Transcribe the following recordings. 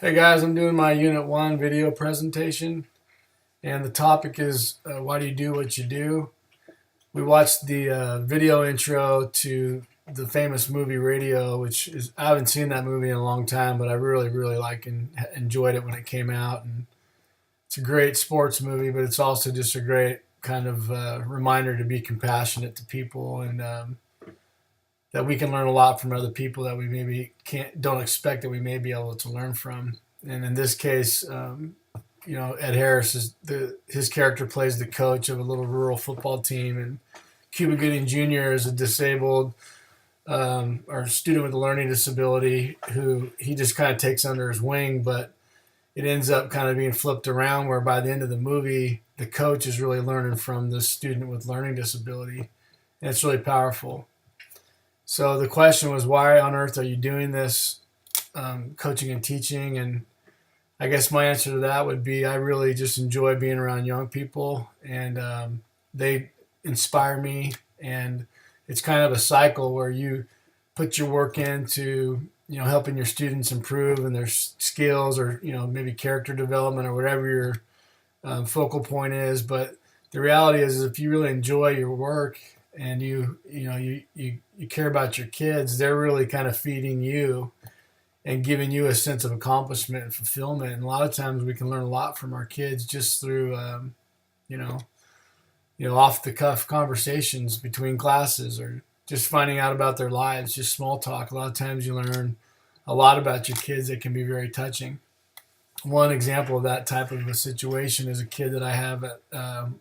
Hey guys, I'm doing my Unit 1 video presentation, and the topic is why do you do what you do? We watched the video intro to the famous movie Radio, which is, I haven't seen that movie in a long time, but I really like and enjoyed it when it came out. And it's a great sports movie, but it's also just a great kind of reminder to be compassionate to people, and that we can learn a lot from other people that we maybe don't expect that we may be able to learn from. And in this case, Ed Harris his character plays the coach of a little rural football team, and Cuba Gooding Jr. is a disabled or student with a learning disability who he just kind of takes under his wing, but it ends up kind of being flipped around where by the end of the movie, the coach is really learning from the student with learning disability, and it's really powerful. So the question was, why on earth are you doing this, coaching and teaching? And I guess my answer to that would be I really just enjoy being around young people, and they inspire me. And it's kind of a cycle where you put your work into helping your students improve in their skills, or maybe character development, or whatever your focal point is. But the reality is if you really enjoy your work and you care about your kids, they're really kind of feeding you and giving you a sense of accomplishment and fulfillment. And a lot of times we can learn a lot from our kids just through you know off the cuff conversations between classes, or just finding out about their lives, just small talk. A lot of times you learn a lot about your kids that can be very touching. One example of that type of a situation is a kid that I have at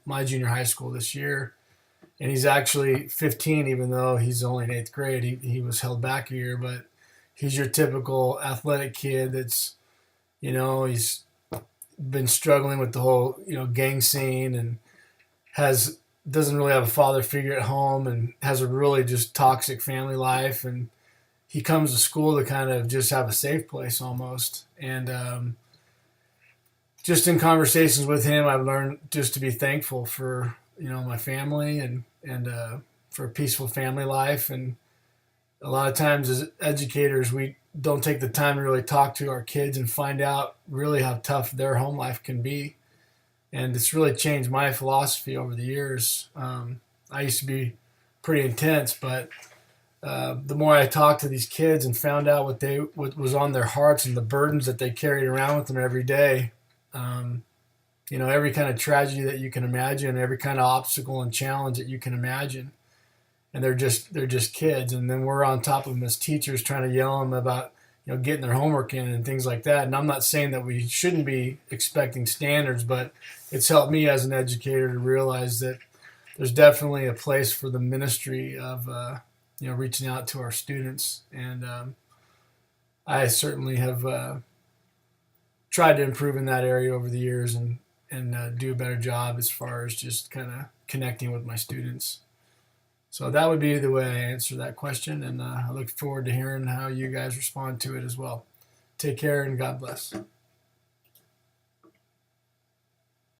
my junior high school this year, and he's actually 15, even though he's only in eighth grade. He was held back a year, but he's your typical athletic kid that's, he's been struggling with the whole, gang scene, and doesn't really have a father figure at home, and has a really just toxic family life. And he comes to school to kind of just have a safe place almost. And just in conversations with him, I've learned just to be thankful for, my family, and for a peaceful family life. And a lot of times as educators, we don't take the time to really talk to our kids and find out really how tough their home life can be. And it's really changed my philosophy over the years. I used to be pretty intense, but the more I talked to these kids and found out what was on their hearts and the burdens that they carried around with them every day, every kind of tragedy that you can imagine, every kind of obstacle and challenge that you can imagine, and they're just kids. And then we're on top of them as teachers, trying to yell them about getting their homework in and things like that. And I'm not saying that we shouldn't be expecting standards, but it's helped me as an educator to realize that there's definitely a place for the ministry of reaching out to our students. And I certainly have tried to improve in that area over the years, and do a better job as far as just kind of connecting with my students. So that would be the way I answer that question, and I look forward to hearing how you guys respond to it as well. Take care, and God bless.